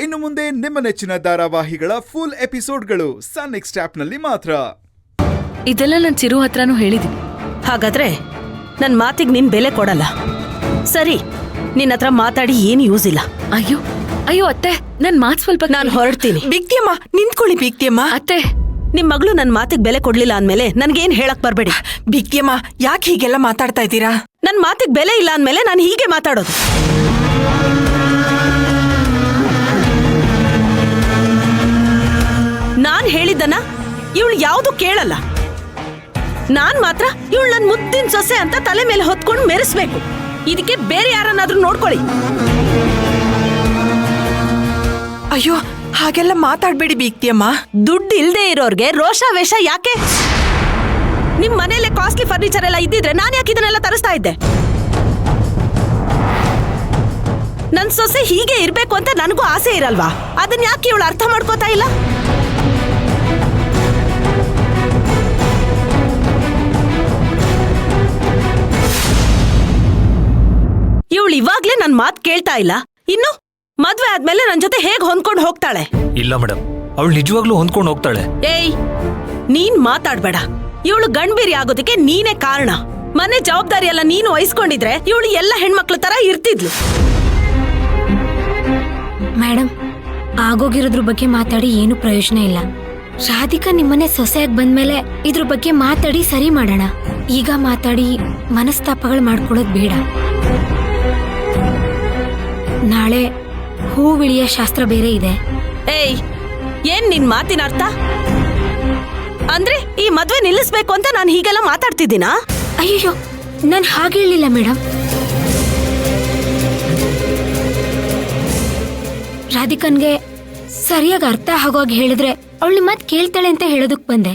ಇನ್ನು ಮುಂದೆ ನಿಮ್ಮ ನೆಚ್ಚಿನ ಧಾರಾವಾಹಿಗಳ ಫುಲ್ ಎಪಿಸೋಡ್ಗಳು ಸನ್ ನೆಕ್ಸ್ಟ್ ಆಪ್ನಲ್ಲಿ ಮಾತ್ರ. ಇದೆಲ್ಲ ನಾನು ಚಿರು ಹತ್ರನೂ ಹೇಳಿದ್ದೀನಿ. ಹಾಗಾದ್ರೆ ನನ್ ಮಾತಿಗೆ ನೀನ್ ಬೆಲೆ ಕೊಡಲ್ಲ. ಸರಿ, ನಿನ್ನ ಹತ್ರ ಮಾತಾಡಿ ಏನು ಯೂಸ್ ಇಲ್ಲ. ಅಯ್ಯೋ ಅಯ್ಯೋ ಅತ್ತೆ, ನನ್ ಮಾತ್ ಸ್ವಲ್ಪ. ನಾನು ಹೊರಡ್ತೀನಿ. ಬಿಗ್ತಿಯಮ್ಮ ನಿಂತ್ಕೊಳ್ಳಿ. ಬಿಗ್ತಿಯಮ್ಮ, ಅತ್ತೆ, ನಿಮ್ ಮಗಳು ನನ್ ಮಾತಿಗೆ ಬೆಲೆ ಕೊಡ್ಲಿಲ್ಲ ಅಂದ್ಮೇಲೆ ನನ್ಗೇನ್ ಹೇಳಕ್ ಬರ್ಬೇಡಿ. ಬಿಗ್ತಿಯಮ್ಮ, ಯಾಕೆ ಹೀಗೆಲ್ಲ ಮಾತಾಡ್ತಾ ಇದ್ದೀರಾ? ನನ್ ಮಾತಿಗೆ ಬೆಲೆ ಇಲ್ಲ ಅಂದ್ಮೇಲೆ ನಾನು ಹೀಗೆ ಮಾತಾಡೋದು. ನಾನ್ ಹೇಳಿದ್ದನ್ನ ಇವಳು ಯಾವುದು ಕೇಳಲ್ಲ. ನಾನ್ ಮಾತ್ರ ಇವಳು ನನ್ ಮುದ್ದಿನ ಸೊಸೆ ಅಂತ ತಲೆ ಮೇಲೆ ಹೊತ್ಕೊಂಡು ಮೆರೆಸ್ಬೇಕು. ಇದಕ್ಕೆ ಬೇರೆ ಯಾರನ್ನಾದ್ರೂ ನೋಡ್ಕೊಳ್ಳಿ. ಅಯ್ಯೋ, ಹಾಗೆಲ್ಲ ಮಾತಾಡ್ಬೇಡಿ ಬಿಗ್ತಿಯಮ್ಮ. ದುಡ್ಡು ಇಲ್ದೇ ಇರೋರ್ಗೆ ರೋಷ ವೇಷ ಯಾಕೆ? ನಿಮ್ ಮನೇಲೆ ಕಾಸ್ಟ್ಲಿ ಫರ್ನಿಚರ್ ಎಲ್ಲ ಇದ್ದಿದ್ರೆ ನಾನ್ ಯಾಕೆ ಇದನ್ನೆಲ್ಲ ತರಿಸ್ತಾ ಇದ್ದೆ? ನನ್ ಸೊಸೆ ಹೀಗೆ ಇರ್ಬೇಕು ಅಂತ ನನಗೂ ಆಸೆ ಇರಲ್ವಾ? ಅದನ್ನ ಯಾಕೆ ಇವಳು ಅರ್ಥ ಮಾಡ್ಕೋತಾ ಇಲ್ಲ? ಇವಳು ಇವಾಗ್ಲೇ ನನ್ ಮಾತ್ ಕೇಳ್ತಾ ಇಲ್ಲ. ಇನ್ನು ಮದ್ವೆ ಆದ್ಮೇಲೆ ನನ್ ಜೊತೆ ಹೇಗ್ ಹೊಂದ್ಕೊಂಡು ಹೋಗ್ತಾಳೆ? ಇಲ್ಲ ಮೇಡಮ್, ಅವಳು ನಿಜವಾಗ್ಲೂ ಹೊಂದ್ಕೊಂಡು ಹೋಗ್ತಾಳೆ. ಏಯ್, ನೀನ್ ಮಾತಾಡ್ಬೇಡ. ಇವಳು ಗಂಡ್ಬೇರಿ ಆಗೋದಕ್ಕೆ ನೀನೇ ಕಾರಣ. ಮನೆ ಜವಾಬ್ದಾರಿ ಎಲ್ಲ ನೀನು ವಹಿಸ್ಕೊಂಡಿದ್ರೆ ಇವಳು ಎಲ್ಲ ಹೆಣ್ಮಕ್ಳ ತರ ಇರ್ತಿದ್ಲು. ಮೇಡಮ್, ಆಗೋಗಿರೋದ್ರ ಬಗ್ಗೆ ಮಾತಾಡಿ ಏನು ಪ್ರಯೋಜನ ಇಲ್ಲ. ರಾಧಿಕಾ ನಿಮ್ಮನೆ ಸೊಸೆಯಾಗಿ ಬಂದ್ಮೇಲೆ ಇದ್ರ ಬಗ್ಗೆ ಮಾತಾಡಿ ಸರಿ ಮಾಡೋಣ. ಈಗ ಮಾತಾಡಿ ಮನಸ್ತಾಪಗಳು ಮಾಡ್ಕೊಳ್ಳೋದು ಬೇಡ. ನಾಳೆ ಹೂವಿಳಿಯ ಶಾಸ್ತ್ರ ಬೇರೆ ಇದೆ. ಏಯ್, ಏನ್ ನಿನ್ ಮಾತಿನ ಅರ್ಥ? ಅಂದ್ರೆ ಈ ಮದ್ವೆ ನಿಲ್ಲಿಸ್ಬೇಕು ಅಂತ ನಾನು ಹೀಗೆಲ್ಲ ಮಾತಾಡ್ತಿದ್ದೀನಾ? ಅಯ್ಯೋ, ನಾನು ಹಾಗೆ ಹೇಳಿಲ್ಲ ಮೇಡಮ್. ರಾಧಿಕನ್ಗೆ ಸರಿಯಾಗಿ ಅರ್ಥ ಆಗೋಗಿ ಹೇಳಿದ್ರೆ ಅವಳು ಮಾತು ಕೇಳ್ತಾಳೆ ಅಂತ ಹೇಳೋದಕ್ ಬಂದೆ.